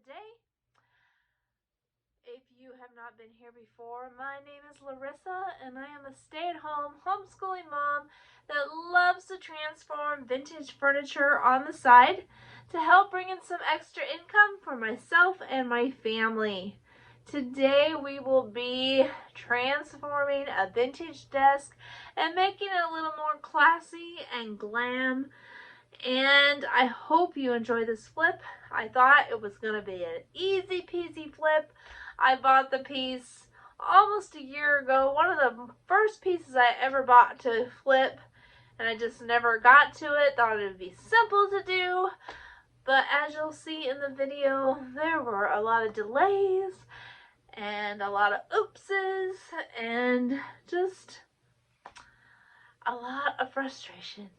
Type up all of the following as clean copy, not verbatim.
today. If you have not been here before, my name is Larissa and I am a stay-at-home homeschooling mom that loves to transform vintage furniture on the side to help bring in some extra income for myself and my family. Today we will be transforming a vintage desk and making it a little more classy and glam. And I hope you enjoy this flip. I thought it was going to be an easy peasy flip. I bought the piece almost a year ago. One of the first pieces I ever bought to flip. And I just never got to it. Thought it would be simple to do. But as you'll see in the video, there were a lot of delays. And a lot of oopses. And just a lot of frustration.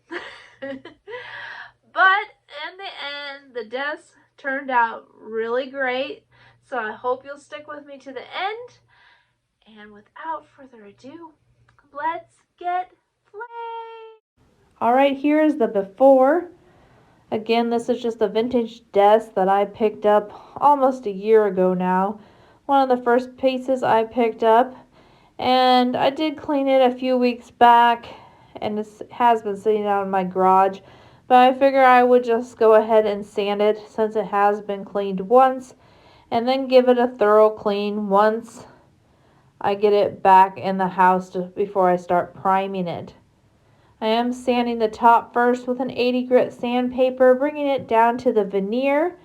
But in the end, the desk turned out really great. So I hope you'll stick with me to the end. And without further ado, let's get playing. Alright, here is the before. Again, this is just a vintage desk that I picked up almost a year ago now. One of the first pieces I picked up. And I did clean it a few weeks back. And this has been sitting out in my garage. But I figure I would just go ahead and sand it since it has been cleaned once. And then give it a thorough clean once I get it back in the house before I start priming it. I am sanding the top first with an 80 grit sandpaper, bringing it down to the veneer.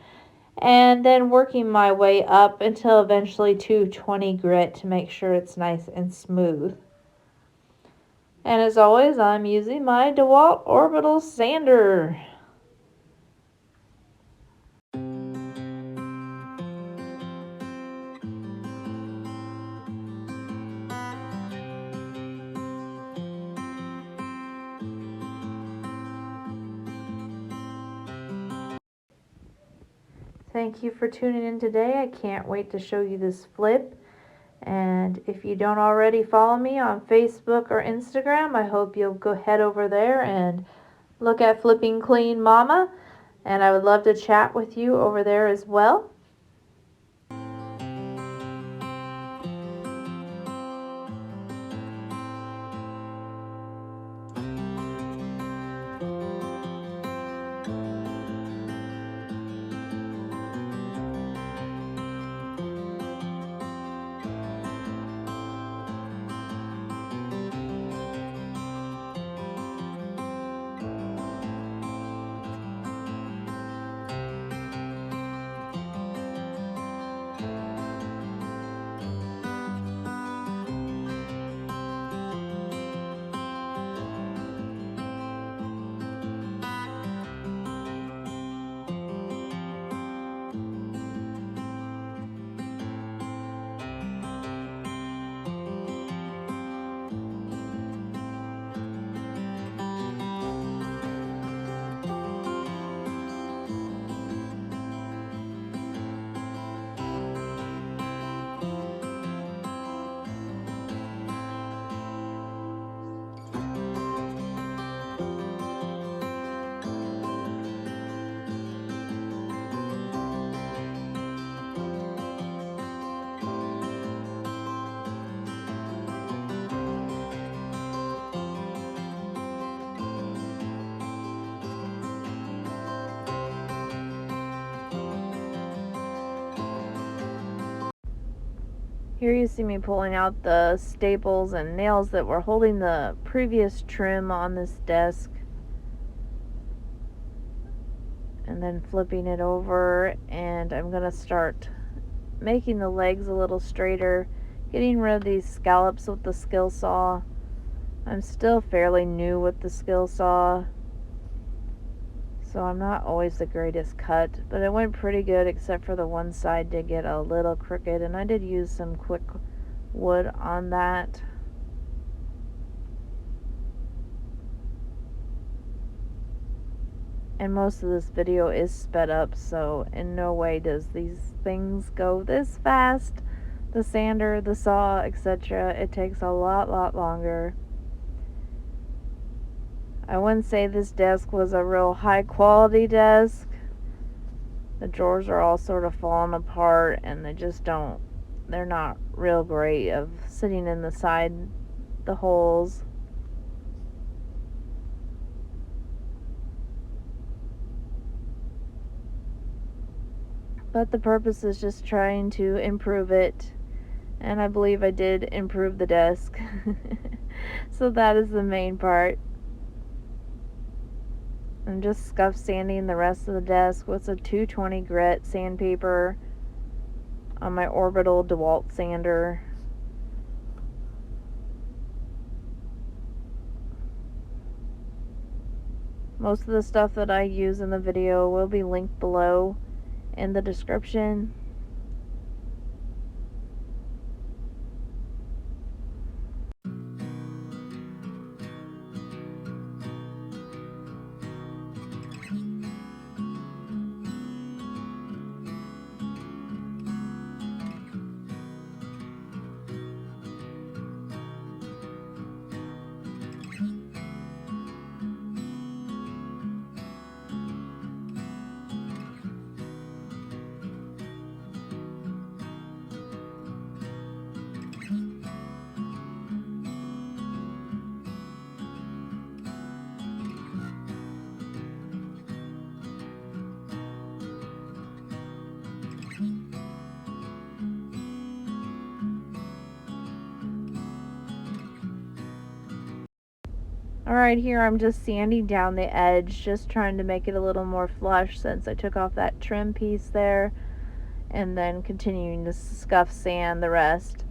And then working my way up until eventually 220 grit to make sure it's nice and smooth. And as always, I'm using my DEWALT orbital sander. Thank you for tuning in today. I can't wait to show you this flip. And if you don't already follow me on Facebook or Instagram, I hope you'll go head over there and look at Flipping Clean Mama. And I would love to chat with you over there as well. Here you see me pulling out the staples and nails that were holding the previous trim on this desk. And then flipping it over, and I'm going to start making the legs a little straighter, getting rid of these scallops with the skill saw. I'm still fairly new with the skill saw, so I'm not always the greatest cut, but it went pretty good except for the one side did get a little crooked, and I did use some quick wood on that. And most of this video is sped up, so in no way does these things go this fast. The sander, the saw, etc. It takes a lot longer. I wouldn't say this desk was a real high quality desk, The drawers are all sort of falling apart, and they're not real great of sitting in the holes. But the purpose is just trying to improve it. And I believe I did improve the desk. So that is the main part. I'm just scuff sanding the rest of the desk with a 220 grit sandpaper on my orbital DEWALT sander. Most of the stuff that I use in the video will be linked below in the description. Alright, here I'm just sanding down the edge, just trying to make it a little more flush since I took off that trim piece there, and then continuing to scuff sand the rest.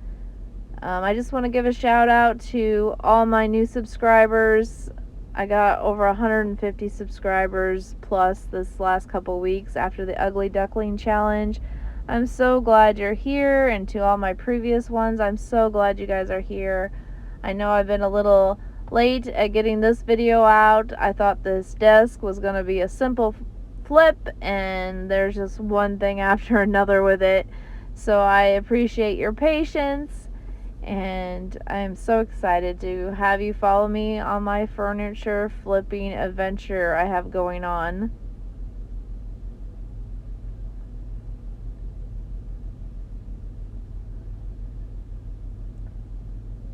I just want to give a shout out to all my new subscribers. I got over 150 subscribers plus this last couple weeks after the Ugly Duckling Challenge. I'm so glad you're here, and to all my previous ones, I'm so glad you guys are here. I know I've been a little late at getting this video out. I thought this desk was going to be a simple flip, and there's just one thing after another with it. So I appreciate your patience, and I'm so excited to have you follow me on my furniture flipping adventure I have going on.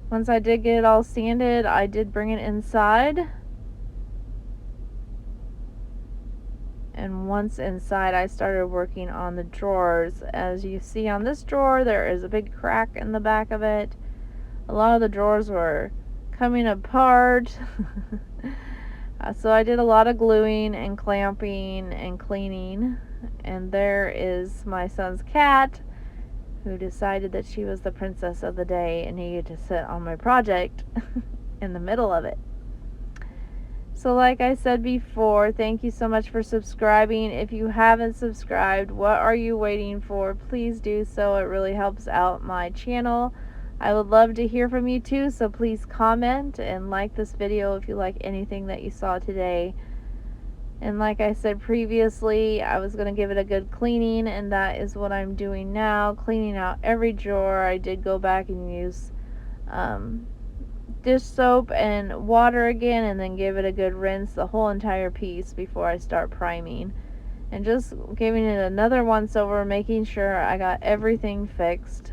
Once I did get it all sanded, I did bring it inside. And once inside, I started working on the drawers. As you see on this drawer, there is a big crack in the back of it. A lot of the drawers were coming apart. So I did a lot of gluing and clamping and cleaning. And there is my son's cat, who decided that she was the princess of the day and needed to sit on my project in the middle of it. So like I said before, thank you so much for subscribing. If you haven't subscribed, what are you waiting for? Please do so. It really helps out my channel. I would love to hear from you too, so please comment and like this video if you like anything that you saw today. And like I said previously, I was going to give it a good cleaning, and that is what I'm doing now, cleaning out every drawer. I did go back and use dish soap and water again, and then give it a good rinse, the whole entire piece, before I start priming. And just giving it another once over, making sure I got everything fixed.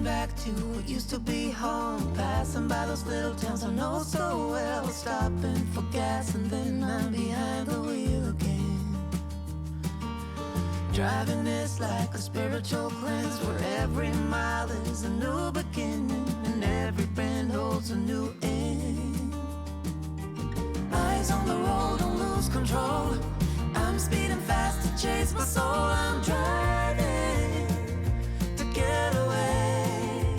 Back to what used to be home, passing by those little towns I know so well, stopping for gas and then I'm behind the wheel again. Driving is like a spiritual cleanse, where every mile is a new beginning and every bend holds a new end. Eyes on the road, don't lose control. I'm speeding fast to chase my soul. I'm driving to get away,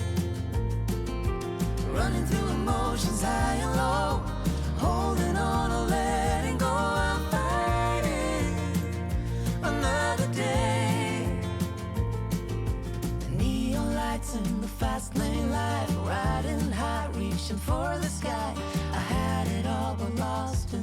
running through emotions high and low, holding on or letting go. I'm fighting another day. The neon lights in the fast lane light, riding high, reaching for the sky. I had it all but lost it.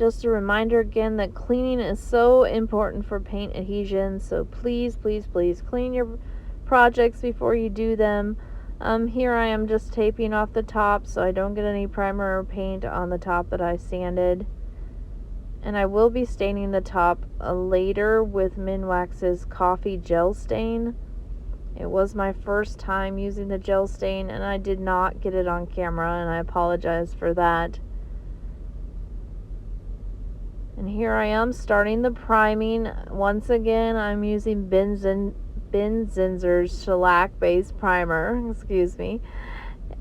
Just a reminder again that cleaning is so important for paint adhesion, so please, please, please clean your projects before you do them. Here I am just taping off the top so I don't get any primer or paint on the top that I sanded. And I will be staining the top later with Minwax's Coffee Gel Stain. It was my first time using the gel stain and I did not get it on camera, and I apologize for that. And here I am starting the priming. Once again, I'm using Ben Zinzer's shellac based primer,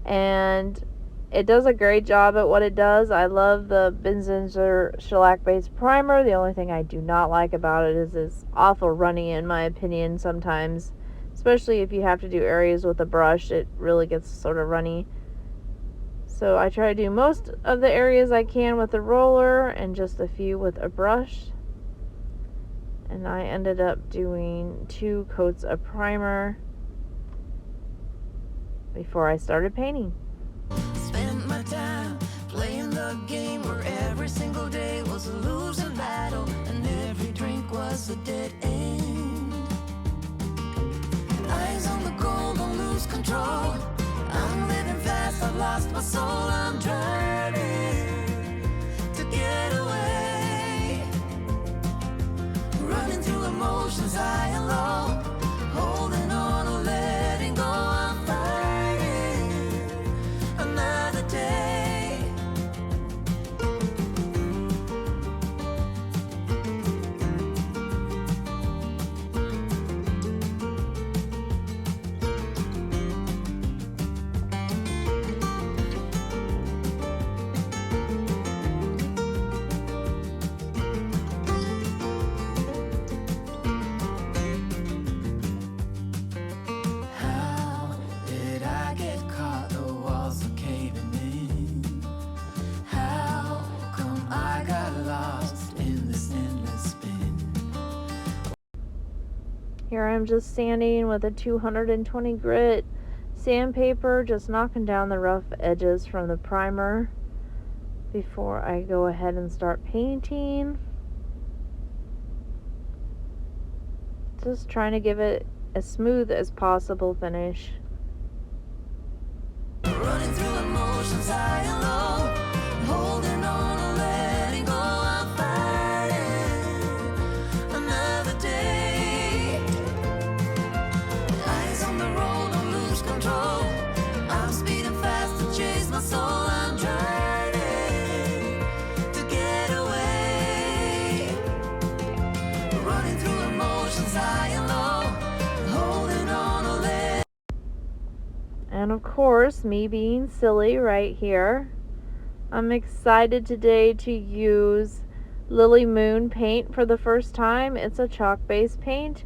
and it does a great job at what it does. I love the Ben Zinzer shellac based primer. The only thing I do not like about it is it's awful runny in my opinion sometimes, especially if you have to do areas with a brush. It really gets sort of runny. So I try to do most of the areas I can with a roller and just a few with a brush. And I ended up doing 2 coats of primer before I started painting. Spent my time playing the game where every single day was a losing battle and every drink was a dead end. Eyes on the goal, don't lose control. I'm living fast, I've lost my soul. I'm driving to get away, running through emotions high and low, holding on or letting go. I'm fighting another day. Here I'm just sanding with a 220 grit sandpaper, just knocking down the rough edges from the primer before I go ahead and start painting. Just trying to give it as smooth as possible finish. Running through emotions high and low, holding on or letting go. I'm fighting another day. Eyes on the road, don't lose control. I'm speeding fast to chase my soul. I'm driving to get away, running through emotions high and low, holding on or letting. And of course, me being silly right here, I'm excited today to use Lily Moon paint for the first time. It's a chalk-based paint,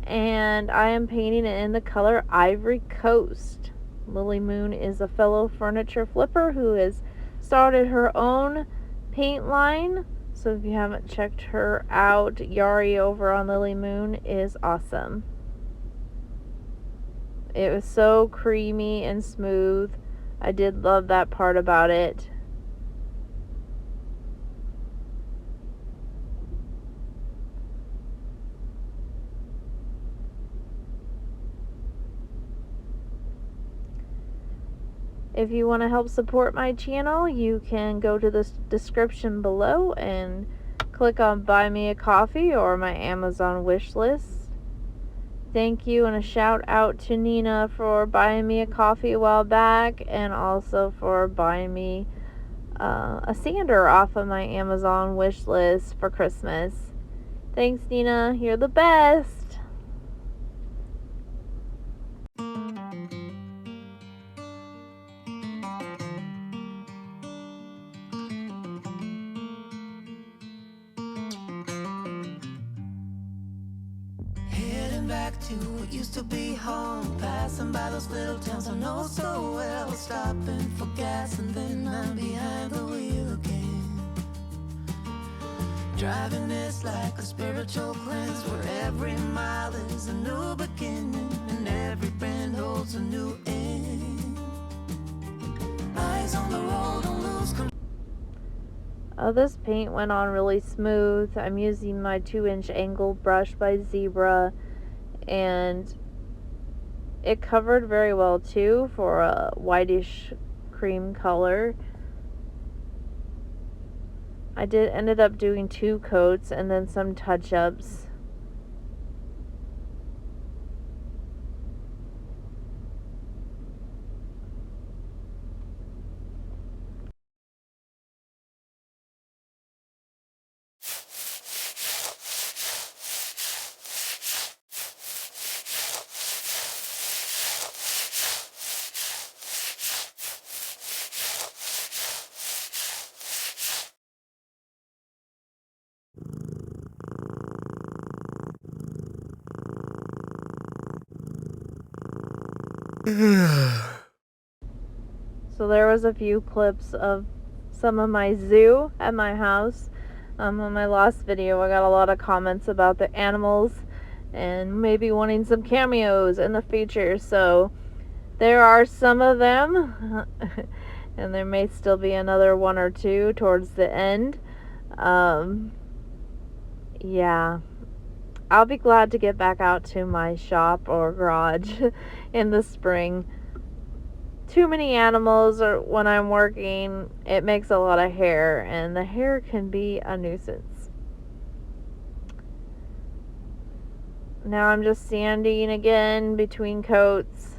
and I am painting it in the color Ivory Coast. Lily Moon is a fellow furniture flipper who has started her own paint line. So if you haven't checked her out, Yari over on Lily Moon is awesome. It was so creamy and smooth. I did love that part about it. If you want to help support my channel, you can go to the description below and click on Buy Me a Coffee or my Amazon wish list. Thank you, and a shout out to Nina for buying me a coffee a while back, and also for buying me a sander off of my Amazon wish list for Christmas. Thanks, Nina. You're the best. Back to what used to be home, passing by those little towns I know so well, stopping for gas and then I'm behind the wheel again. Driving is like a spiritual cleanse where every mile is a new beginning and every bend holds a new end. Eyes on the road, don't lose control. This paint went on really smooth. I'm using my 2-inch angle brush by Zebra, and it covered very well too for a whitish cream color. I ended up doing 2 coats and then some touch-ups. So there was a few clips of some of my zoo at my house. On my last video, I got a lot of comments about the animals and maybe wanting some cameos in the future. So there are some of them, and there may still be another 1 or 2 towards the end. Yeah. I'll be glad to get back out to my shop or garage in the spring. Too many animals, or when I'm working, it makes a lot of hair, and the hair can be a nuisance. Now I'm just sanding again between coats.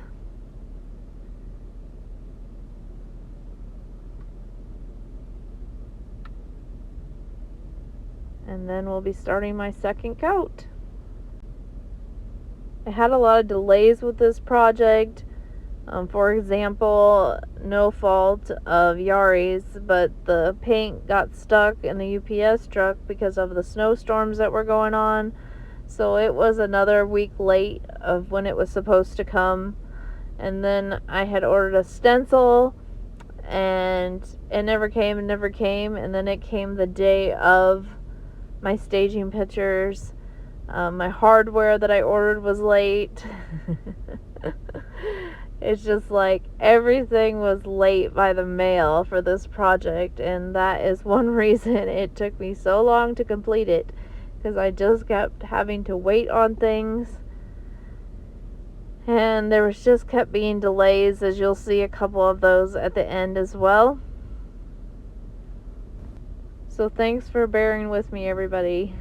And then we'll be starting my second coat. I had a lot of delays with this project. For example, no fault of Yari's, but the paint got stuck in the UPS truck because of the snowstorms that were going on. So it was another week late of when it was supposed to come. And then I had ordered a stencil, and it never came and never came. And then it came the day of my staging pictures. My hardware that I ordered was late. It's just like everything was late by the mail for this project, and that is one reason it took me so long to complete it, because I just kept having to wait on things, and there was just kept being delays, as you'll see a couple of those at the end as well. So thanks for bearing with me, everybody.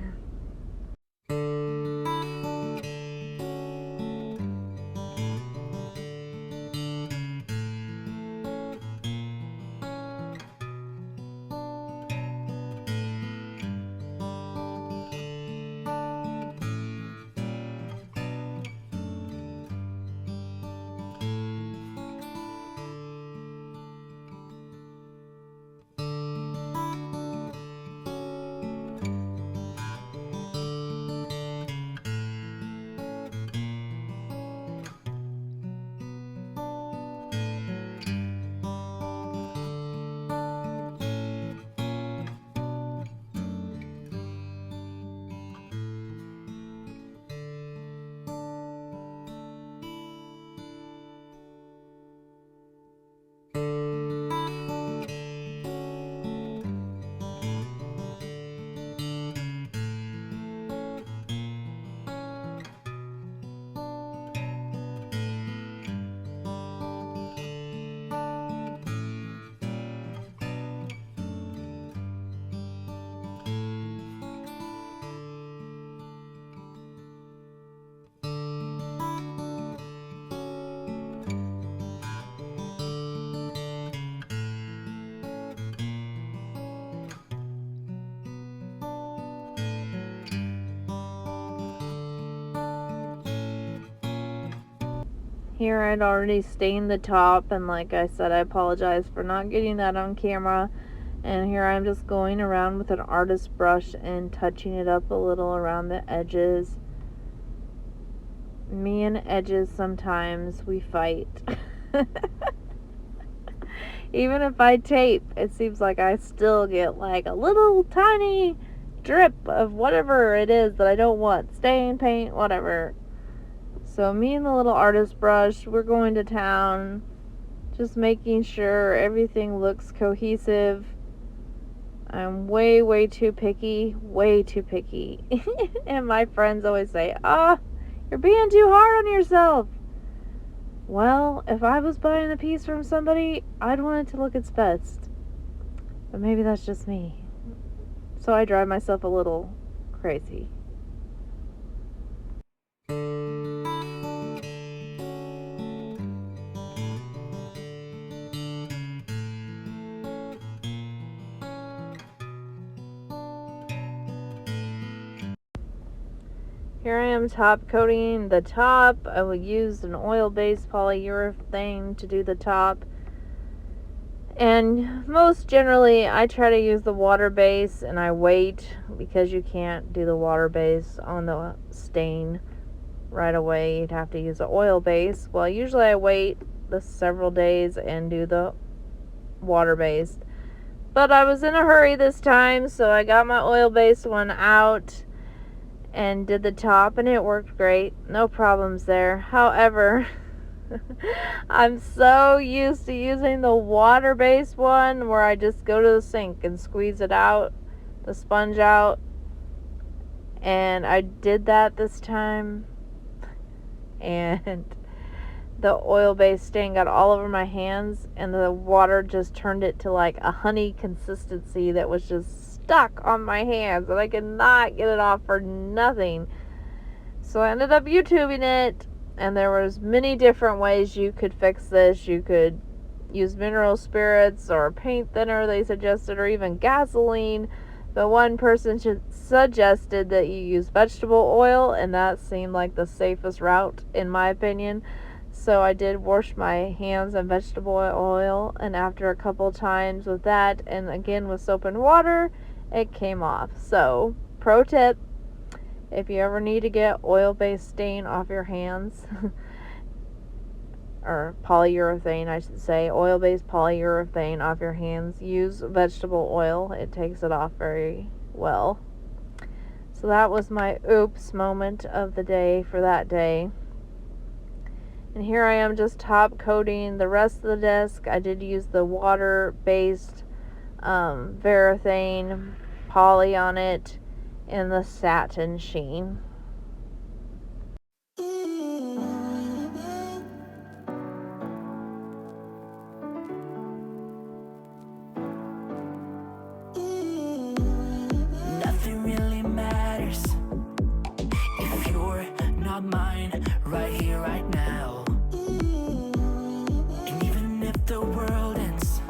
Here I'd already stained the top, and like I said, I apologize for not getting that on camera. And here I'm just going around with an artist brush and touching it up a little around the edges. Me and edges, sometimes we fight. Even if I tape, it seems like I still get like a little tiny drip of whatever it is that I don't want. Stain, paint, whatever. So me and the little artist brush, we're going to town, just making sure everything looks cohesive. I'm way, way too picky. Way too picky. And my friends always say, you're being too hard on yourself. Well, if I was buying a piece from somebody, I'd want it to look its best. But maybe that's just me. So I drive myself a little crazy. Here I am top coating the top. I will use an oil-based polyurethane to do the top. And most generally, I try to use the water base and I wait because you can't do the water base on the stain right away. You'd have to use the oil base. Well, usually I wait the several days and do the water based. But I was in a hurry this time, so I got my oil-based one out and did the top, and it worked great. No problems there. However, I'm so used to using the water-based one where I just go to the sink and squeeze it out, the sponge out. And I did that this time, and the oil-based stain got all over my hands, and the water just turned it to like a honey consistency that was just stuck on my hands, and I could not get it off for nothing. So I ended up YouTubing it, and there was many different ways you could fix this. You could use mineral spirits or paint thinner, they suggested, or even gasoline. But one person suggested that you use vegetable oil, and that seemed like the safest route in my opinion. So I did wash my hands in vegetable oil, and after a couple times with that, and again with soap and water, it came off. So, pro tip, if you ever need to get oil-based stain off your hands, or polyurethane, I should say, oil-based polyurethane off your hands, use vegetable oil. It takes it off very well. So that was my oops moment of the day for that day. And here I am just top coating the rest of the desk. I did use the water-based Varathane Poly on it in the satin sheen. Nothing really matters if you're not mine right here, right now. And even if the world ends,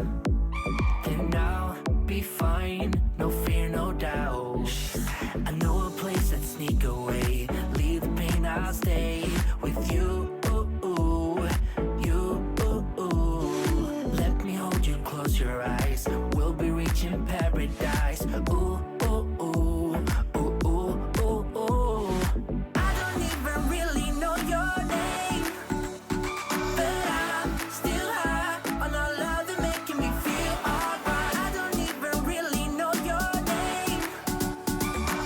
then I'll be fine. No fear, no doubt. I know a place that sneak away. Leave the pain, I'll stay with you. Let me hold you, close your eyes. We'll be reaching paradise. Ooh, ooh, ooh, ooh, ooh, ooh, ooh. I don't even really know your name, but I'm still high on all love and making me feel alright. I don't even really know your name,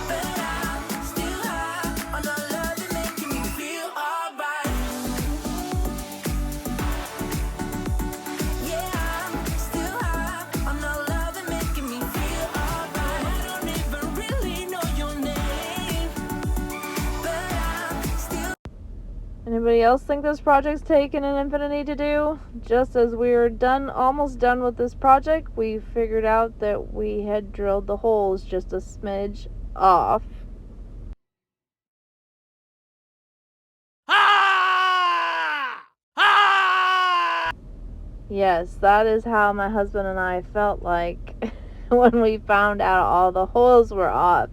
but I'm still high on all love and making me feel alright. Yeah, I'm still high on all love and making me feel alright. I don't even really know your name, but I'm still. Anybody else think this project's taken an infinity to do? Just as we were almost done with this project, we figured out that we had drilled the holes just a smidge off. Yes, that is how my husband and I felt like when we found out all the holes were off.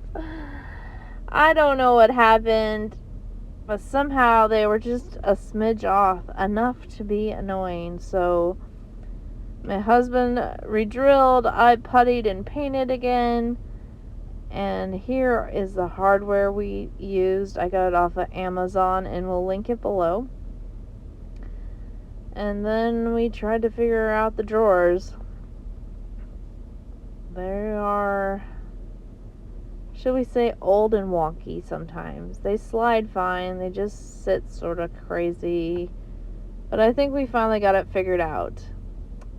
I don't know what happened, but somehow they were just a smidge off, enough to be annoying. So my husband re-drilled, I puttied and painted again, and here is the hardware we used. I got it off of Amazon, and we'll link it below. And then we tried to figure out the drawers. They are, should we say, old and wonky sometimes. They slide fine, they just sit sort of crazy. But I think we finally got it figured out.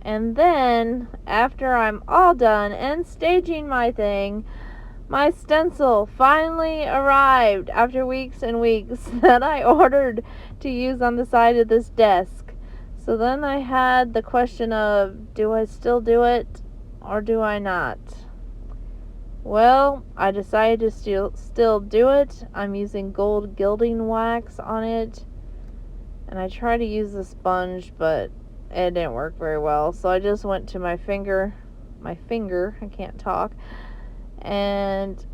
And then, after I'm all done and staging my thing, my stencil finally arrived after weeks and weeks that I ordered to use on the side of this desk. So then I had the question of, do I still do it or do I not? Well, I decided to still do it. I'm using gold gilding wax on it. And I tried to use the sponge, but it didn't work very well. So I just went to my finger, I can't talk, and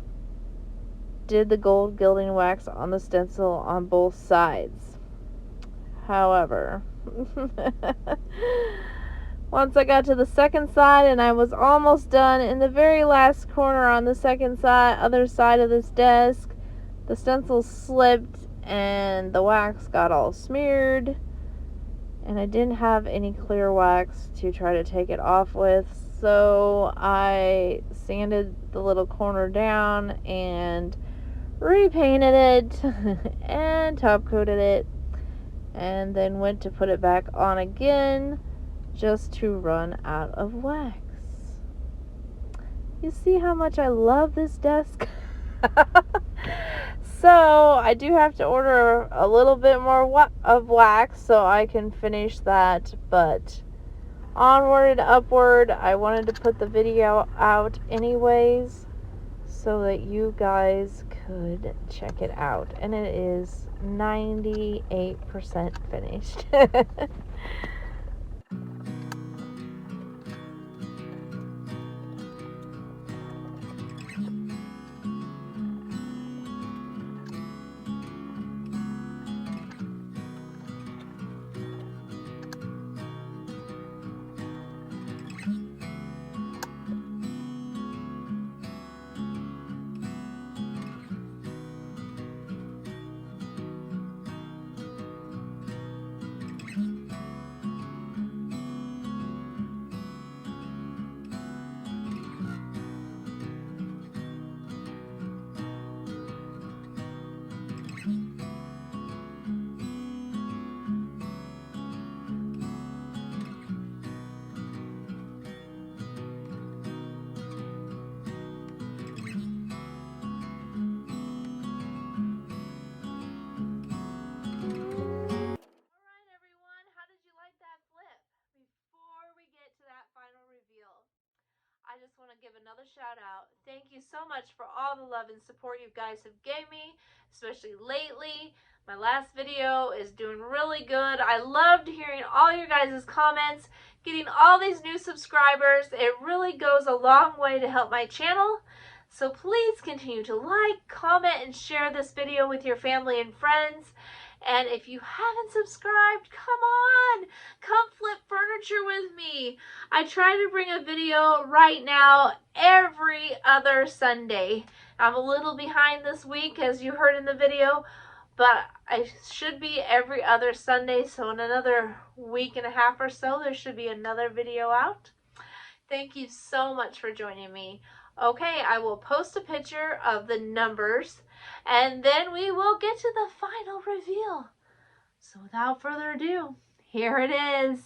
did the gold gilding wax on the stencil on both sides. However, once I got to the second side and I was almost done, in the very last corner on the other side of this desk, the stencil slipped and the wax got all smeared, and I didn't have any clear wax to try to take it off with, so I sanded the little corner down and repainted it and top coated it, and then went to put it back on again just to run out of wax. You see how much I love this desk? So I do have to order a little bit more of wax so I can finish that, but onward and upward. I wanted to put the video out anyways so that you guys could check it out, and it is 98% finished. I just want to give another shout out. Thank you so much for all the love and support you guys have gave me, especially lately. My last video is doing really good. I loved hearing all your guys' comments, getting all these new subscribers. It really goes a long way to help my channel. So please continue to like, comment, and share this video with your family and friends. And if you haven't subscribed, come on, come flip furniture with me. I try to bring a video right now every other Sunday. I'm a little behind this week, as you heard in the video, but I should be every other Sunday. So in another week and a half or so, there should be another video out. Thank you so much for joining me. Okay, I will post a picture of the numbers, and then we will get to the final reveal. So without further ado, here it is.